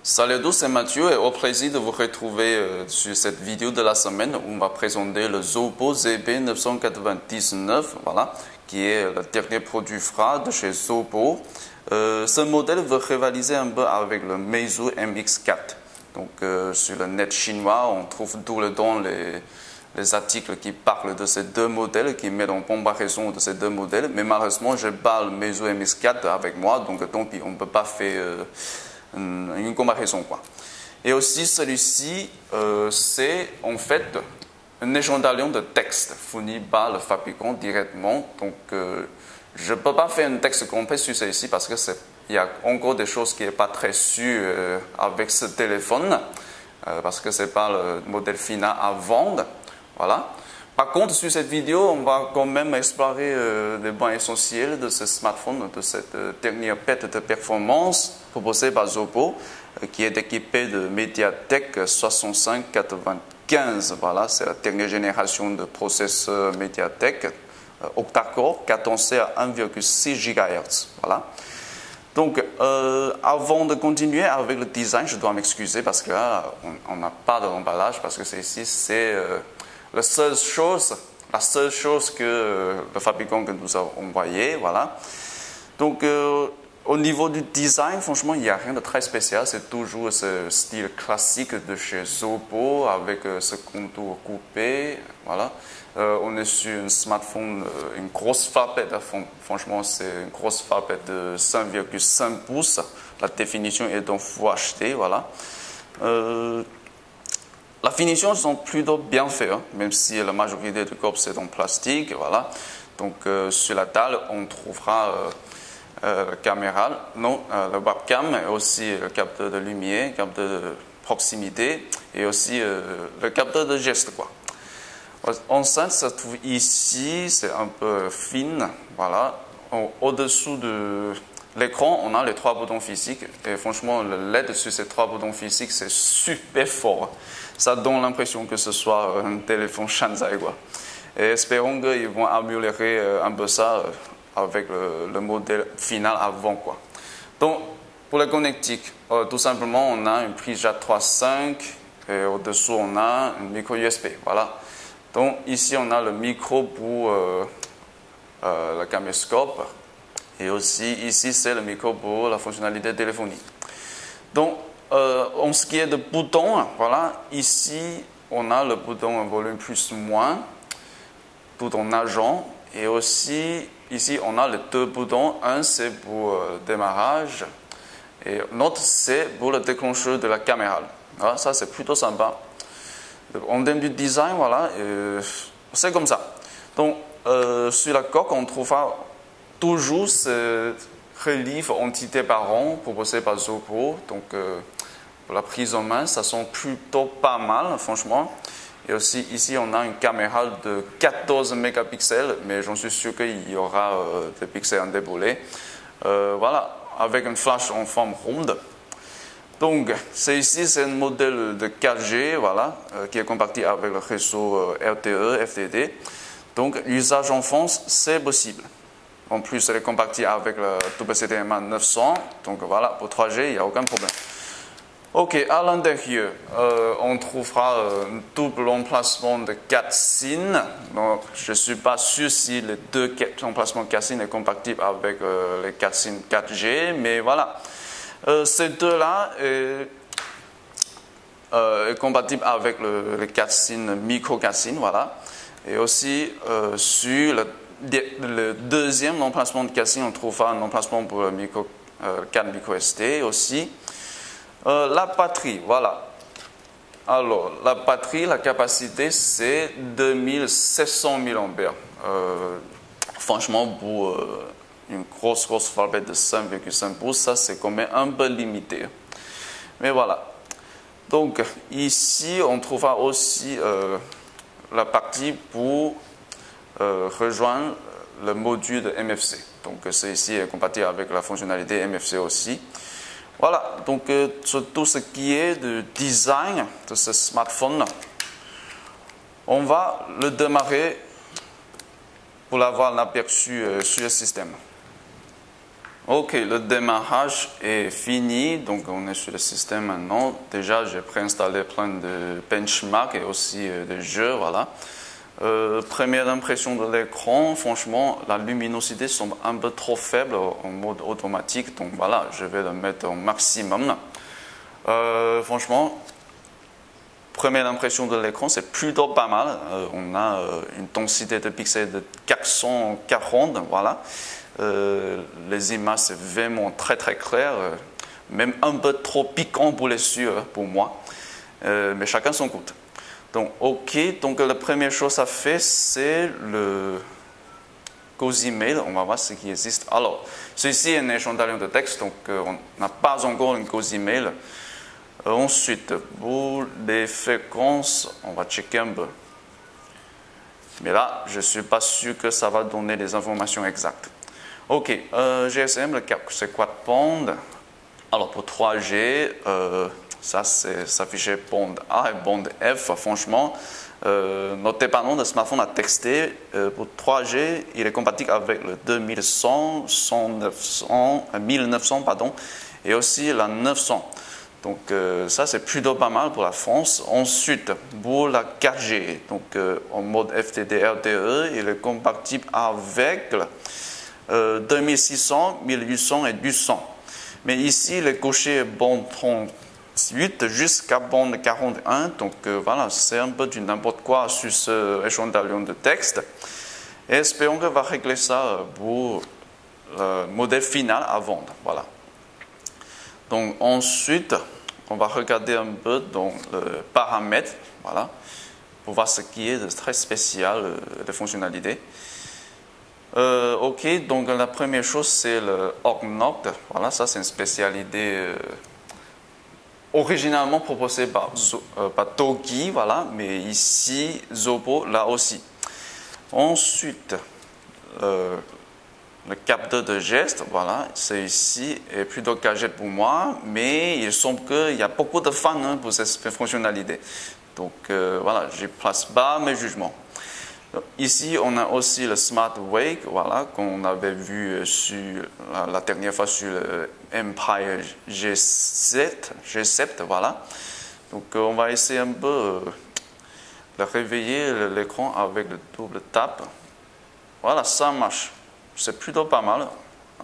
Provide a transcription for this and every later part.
Salut à tous, c'est Mathieu et au plaisir de vous retrouver sur cette vidéo de la semaine où on va présenter le Zopo ZB999, voilà, qui est le dernier produit phare de chez Zopo. Ce modèle veut rivaliser un peu avec le Meizu MX4. Donc sur le net chinois, on trouve tout le temps les articles qui parlent de ces deux modèles, qui mettent en comparaison de ces deux modèles. Mais malheureusement, je parle Meizu MX4 avec moi, donc tant pis, on ne peut pas faire une comparaison, quoi. Et aussi celui-ci, c'est en fait un échantillon de texte fourni par le fabricant directement. Donc je ne peux pas faire un texte complet sur celui-ci parce que il y a encore des choses qui n'est pas très sûres avec ce téléphone, parce que ce n'est pas le modèle final à vendre. Voilà. Par contre, sur cette vidéo, on va quand même explorer les points essentiels de ce smartphone, de cette dernière perte de performance proposée par Zopo, qui est équipé de MediaTek 6595. Voilà, c'est la dernière génération de processeurs MediaTek octa-core, cadencé à 1,6 GHz. Voilà. Donc, avant de continuer avec le design, je dois m'excuser parce que là, on n'a pas de l'emballage, parce que ici, c'est la seule chose que le fabricant que nous a envoyé, voilà. Donc, au niveau du design, franchement, il n'y a rien de très spécial. C'est toujours ce style classique de chez Zopo avec ce contour coupé, voilà. On est sur un smartphone, une grosse tablette. Franchement, c'est une grosse tablette de 5,5 pouces. La définition est en Full HD, voilà. La finition sont plutôt bien faites, hein, même si la majorité du corps c'est en plastique, voilà. Donc sur la dalle, on trouvera la caméra, le webcam, et aussi le capteur de lumière, capteur de proximité, et aussi le capteur de geste, quoi. Enceinte, ça se trouve ici, c'est un peu fine, voilà. Au-dessous de l'écran, on a les trois boutons physiques, et franchement, le LED sur ces trois boutons physiques, c'est super fort. Ça donne l'impression que ce soit un téléphone Shanzai, quoi. Et espérons qu'ils vont améliorer un peu ça avec le modèle final avant, quoi. Donc, pour la connectique, tout simplement, on a une prise Jack 3.5 et au-dessous, on a un micro USB, voilà. Donc, ici, on a le micro pour le caméscope et aussi, ici, c'est le micro pour la fonctionnalité téléphonique. Donc, en ce qui est de boutons, voilà, ici on a le bouton volume plus moins, bouton agent, et aussi ici on a les deux boutons, un c'est pour démarrage et l'autre c'est pour le déclencheur de la caméra. Voilà, ça c'est plutôt sympa. En termes du design, voilà, c'est comme ça. Donc sur la coque on trouvera toujours ce relief anti-débarrant proposé par Zopo. Donc pour la prise en main, ça sent plutôt pas mal, franchement. Et aussi, ici, on a une caméra de 14 mégapixels, mais j'en suis sûr qu'il y aura des pixels indéboulés. Voilà, avec une flash en forme ronde. Donc, ici, c'est un modèle de 4G, voilà, qui est compatible avec le réseau LTE, FDD. Donc, l'usage en France, c'est possible. En plus, elle est compatible avec le WCDMA 900. Donc, voilà, pour 3G, il n'y a aucun problème. Ok, à l'intérieur, on trouvera un double emplacement de 4 SIM. Donc, je ne suis pas sûr si les deux emplacements 4 SIM sont compatibles avec les 4 SIM 4G, mais voilà. Ces deux-là est compatible avec les 4 SIM micro 4 SIM, voilà. Et aussi, sur le deuxième emplacement de 4 SIM, on trouvera un emplacement pour le 4 micro SD aussi. La batterie, voilà. Alors, la batterie, la capacité, c'est 2700 mAh. Franchement, pour une grosse tablette de 5,5 pouces, ça, c'est quand même un peu limité. Mais voilà. Donc, ici, on trouvera aussi la partie pour rejoindre le module de MFC. Donc, ceci est compatible avec la fonctionnalité MFC aussi. Voilà, donc sur tout ce qui est de design de ce smartphone, on va le démarrer pour avoir un aperçu sur le système. Ok, le démarrage est fini, donc on est sur le système maintenant. Déjà, j'ai préinstallé plein de benchmarks et aussi des jeux, voilà. Première impression de l'écran, franchement, la luminosité semble un peu trop faible en mode automatique, donc voilà, je vais le mettre au maximum. Franchement, première impression de l'écran, c'est plutôt pas mal. On a une densité de pixels de 440, voilà. Les images, c'est vraiment très très clair, même un peu trop piquant pour les yeux, pour moi. Mais chacun son goût. Donc, ok, donc la première chose à faire, c'est le Cozy Mail. On va voir ce qui existe. Alors, ceci est un échantillon de texte, donc on n'a pas encore une Cozy Mail. Ensuite, pour les fréquences, on va checker un peu. Mais là, je ne suis pas sûr que ça va donner les informations exactes. Ok, GSM, le cap, c'est quad band. Alors, pour 3G, ça, c'est s'afficher band A et band F. Franchement, notre dépendant de smartphone a texté. Pour 3G, il est compatible avec le 2100, 1900, pardon, et aussi la 900. Donc, ça, c'est plutôt pas mal pour la France. Ensuite, pour la 4G, donc en mode FTD LTE, il est compatible avec 2600, 1800 et 200. Mais ici, il est coché bande 38 jusqu'à bande 41. Donc voilà, c'est un peu du n'importe quoi sur ce échantillon de texte. Et espérons qu'on va régler ça pour le modèle final à vendre. Voilà. Donc ensuite, on va regarder un peu dans le paramètre, voilà, pour voir ce qui est de très spécial de fonctionnalité. Ok, donc la première chose c'est le OGNOCT. Voilà, ça c'est une spécialité originalement proposée par Toki, voilà, mais ici Zopo là aussi. Ensuite, le capteur de geste, voilà, c'est ici, est plutôt gadget pour moi, mais il semble qu'il y a beaucoup de fans pour cette fonctionnalité. Donc voilà, je place bas mes jugements. Ici, on a aussi le Smart Wake, voilà, qu'on avait vu sur, la dernière fois sur le Empire G7, voilà. Donc, on va essayer un peu de réveiller l'écran avec le double tap. Voilà, ça marche. C'est plutôt pas mal.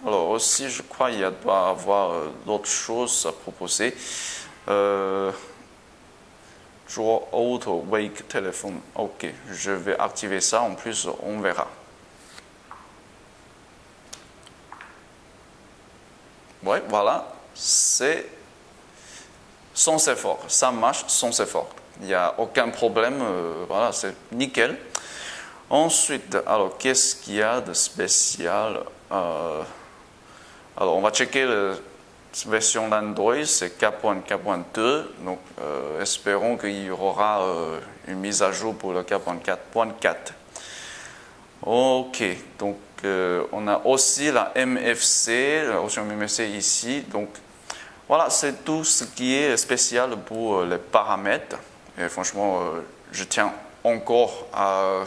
Alors aussi, je crois qu'il doit y avoir d'autres choses à proposer. Draw Auto Wake Téléphone. Ok, je vais activer ça. En plus, on verra. Ouais, voilà. C'est sans effort. Ça marche sans effort. Il n'y a aucun problème. Voilà, c'est nickel. Ensuite, alors, qu'est-ce qu'il y a de spécial? Alors, on va checker la version d'Android, c'est 4.4.2. Donc, espérons qu'il y aura une mise à jour pour le 4.4.4. Ok, donc, on a aussi la MFC, la option MFC ici. Donc, voilà, c'est tout ce qui est spécial pour les paramètres. Et franchement, je tiens encore à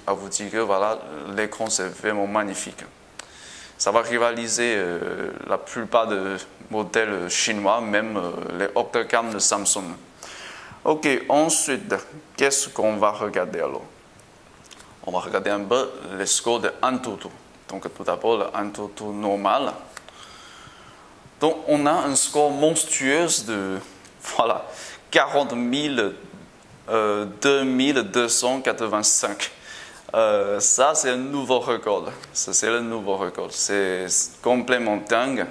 vous dire que voilà, l'écran c'est vraiment magnifique. Ça va rivaliser la plupart des modèles chinois, même les haut de gamme de Samsung. Ok, ensuite, qu'est-ce qu'on va regarder alors? On va regarder un peu les scores de Antutu. Donc tout d'abord, le Antutu normal. Donc on a un score monstrueux de voilà, 40 2285. Ça, c'est un nouveau record. Ça, c'est le nouveau record. C'est complètement dingue.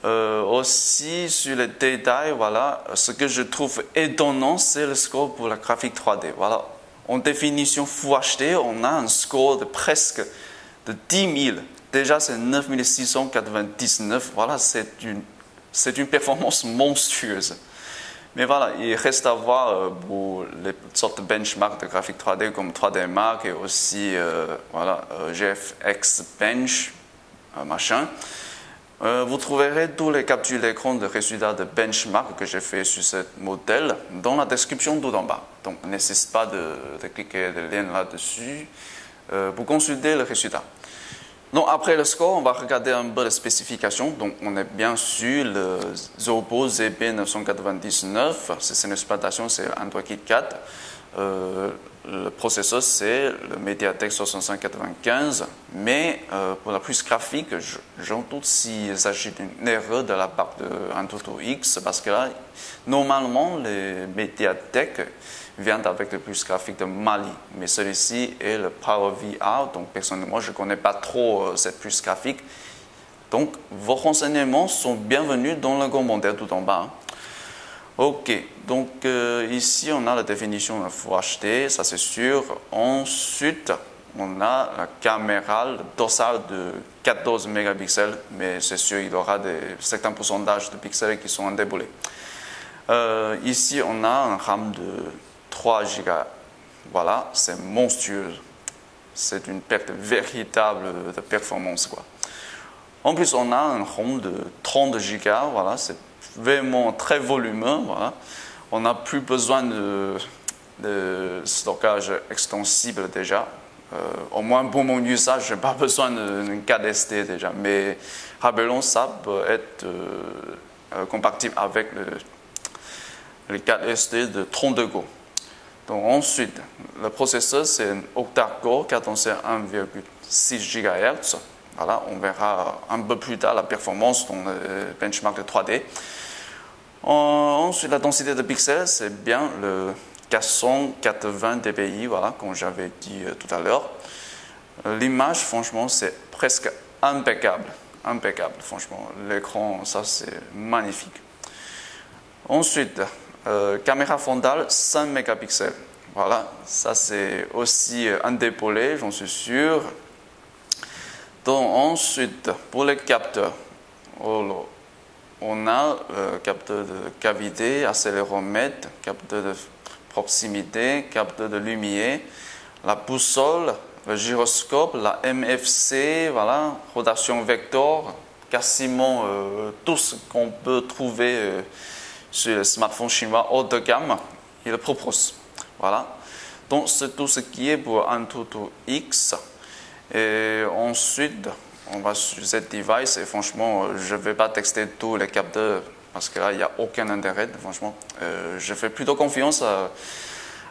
Aussi, sur les détails, voilà, ce que je trouve étonnant, c'est le score pour la graphique 3D. Voilà. En définition Full HD, on a un score de presque de 10 000. Déjà, c'est 9699. Voilà, c'est une performance monstrueuse. Mais voilà, il reste à voir pour les sortes de benchmarks de graphique 3D comme 3D Mark et aussi voilà, GFX Bench, machin. Vous trouverez tous les captures d'écran de résultats de benchmark que j'ai fait sur ce modèle dans la description tout en bas. Donc, n'hésitez pas de cliquer le lien là-dessus pour consulter le résultat. Donc après le score, on va regarder un peu les spécifications. Donc on est bien sûr le Oppo ZB999, c'est une exploitation, c'est Android 4. Le processeur, c'est le MediaTek 6595, mais pour la puce graphique, j'en doute s'il s'agit d'une erreur de la part de AnTuTu X, parce que là, normalement, les MediaTek viennent avec le puce graphique de Mali, mais celui-ci est le PowerVR, donc personnellement, je ne connais pas trop cette puce graphique. Donc, vos renseignements sont bienvenus dans le commentaire tout en bas. Hein. Ok, donc ici on a la définition de Full HD, ça c'est sûr. Ensuite, on a la caméra dorsale de 14 mégapixels, mais c'est sûr il y aura certains pourcentages de pixels qui sont indéboulés. Ici on a un RAM de 3 Go. Voilà, c'est monstrueux. C'est une perte véritable de performance, quoi. En plus, on a un ROM de 30 Go, voilà, c'est vraiment très volumineux, voilà. On n'a plus besoin de stockage extensible déjà. Au moins pour mon usage, je n'ai pas besoin d'une carte SD déjà, mais rappelons, ça peut être compatible avec le carte SD de 32 Go. Donc ensuite, le processeur, c'est un octa-core 1,6 GHz. Voilà, on verra un peu plus tard la performance dans le benchmark de 3D. Ensuite, la densité de pixels, c'est bien le 480 dpi, voilà, comme j'avais dit tout à l'heure. L'image, franchement, c'est presque impeccable. Impeccable, franchement. L'écran, ça, c'est magnifique. Ensuite, caméra frontale, 5 mégapixels. Voilà, ça, c'est aussi indéboulé, j'en suis sûr. Donc, ensuite, pour les capteurs, on a le capteur de cavité, accéléromètre, capteur de proximité, capteur de lumière, la boussole, le gyroscope, la MFC, voilà, rotation vecteur, quasiment tout ce qu'on peut trouver sur les smartphones chinois haut de gamme, il le propose. Voilà. Donc, c'est tout ce qui est pour AnTuTu X. Et ensuite, on va sur cette device et franchement, je ne vais pas tester tous les capteurs parce que là, il n'y a aucun intérêt. Franchement, je fais plutôt confiance à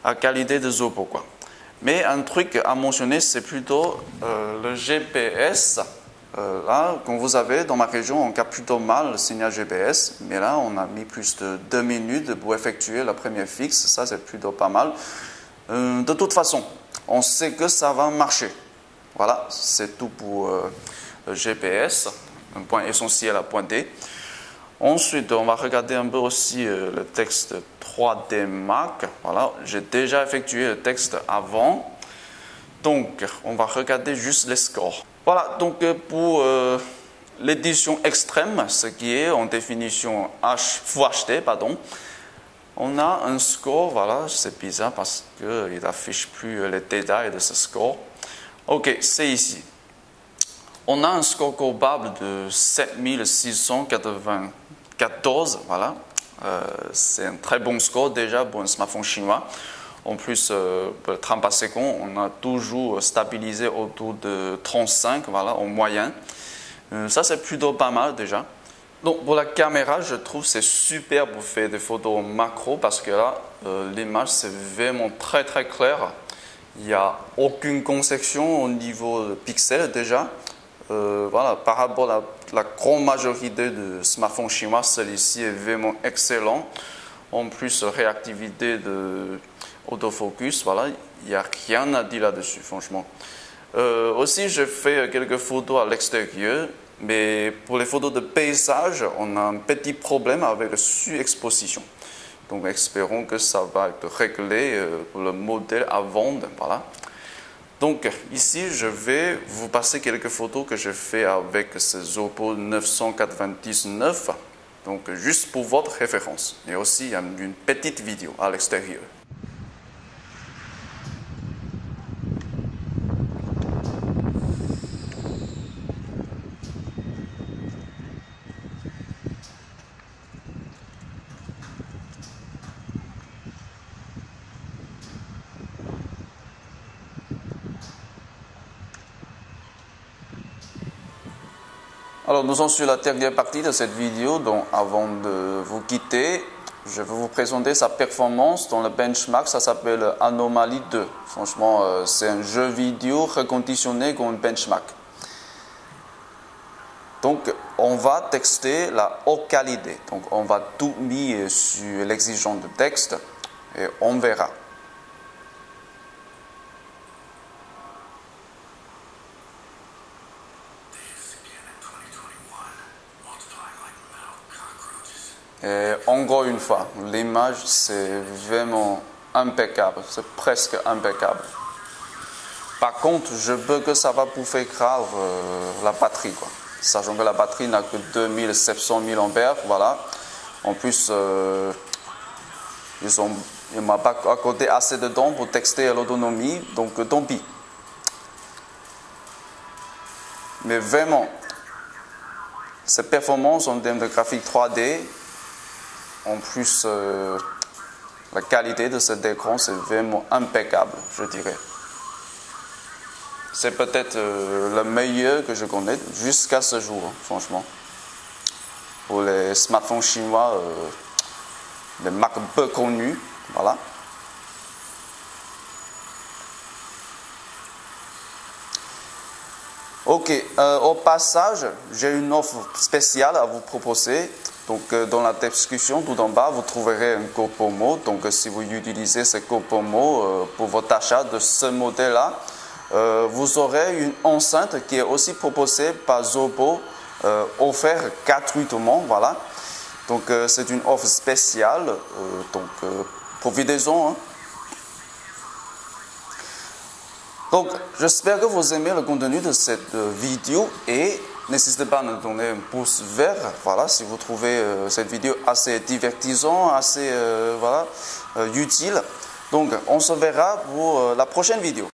la qualité de Oppo, quoi. Mais un truc à mentionner, c'est plutôt le GPS. Là, comme vous savez, dans ma région, on capte plutôt mal le signal GPS. Mais là, on a mis plus de 2 minutes pour effectuer la première fixe. Ça, c'est plutôt pas mal. De toute façon, on sait que ça va marcher. Voilà, c'est tout pour le GPS, un point essentiel à pointer. Ensuite, on va regarder un peu aussi le texte 3D Mark. Voilà, j'ai déjà effectué le texte avant. Donc, on va regarder juste les scores. Voilà, donc pour l'édition extrême, ce qui est en définition Full HD, pardon, on a un score, voilà, c'est bizarre parce qu'il n'affiche plus les détails de ce score. Ok, c'est ici. On a un score global de 7694, voilà. C'est un très bon score déjà pour un smartphone chinois. En plus, pour le 30 secondes, on a toujours stabilisé autour de 35, voilà, en moyenne. Ça, c'est plutôt pas mal déjà. Donc, pour la caméra, je trouve que c'est super pour faire des photos macro parce que là, l'image, c'est vraiment très très clair. Il n'y a aucune conception au niveau de pixels déjà. Voilà, par rapport à la grande majorité de smartphones chinois, celui-ci est vraiment excellent. En plus, réactivité de autofocus, voilà, il n'y a rien à dire là-dessus, franchement. Aussi, j'ai fait quelques photos à l'extérieur, mais pour les photos de paysage, on a un petit problème avec la surexposition. Donc, espérons que ça va être réglé pour le modèle à vendre. Voilà. Donc, ici, je vais vous passer quelques photos que j'ai fait avec ce Oppo 999. Donc, juste pour votre référence. Et aussi, il y a une petite vidéo à l'extérieur. Alors, nous sommes sur la dernière partie de cette vidéo, donc avant de vous quitter, je vais vous présenter sa performance dans le benchmark, ça s'appelle Anomaly 2. Franchement, c'est un jeu vidéo reconditionné comme benchmark. Donc, on va texter la haute qualité. Donc, on va tout mettre sur l'exigence de texte et on verra. Et encore une fois, l'image c'est vraiment impeccable, c'est presque impeccable. Par contre, je veux que ça va bouffer grave la batterie, quoi. Sachant que la batterie n'a que 2700 mAh, voilà. En plus, il ne m'a pas accordé assez de temps pour texter à l'autonomie, donc tant pis. Mais vraiment, cette performance en termes de graphique 3D, en plus, la qualité de cet écran, c'est vraiment impeccable, je dirais. C'est peut-être le meilleur que je connais jusqu'à ce jour, franchement. Pour les smartphones chinois, des marques peu connues, voilà. Ok, au passage, j'ai une offre spéciale à vous proposer. Donc, dans la description, tout en bas, vous trouverez un code promo. Donc, si vous utilisez ce code promo pour votre achat de ce modèle-là, vous aurez une enceinte qui est aussi proposée par Zobo, offert gratuitement, voilà. Donc, c'est une offre spéciale, donc profitez-en, hein. Donc, j'espère que vous aimez le contenu de cette vidéo et n'hésitez pas à nous donner un pouce vert, voilà, si vous trouvez cette vidéo assez divertissante, assez voilà, utile. Donc, on se verra pour la prochaine vidéo.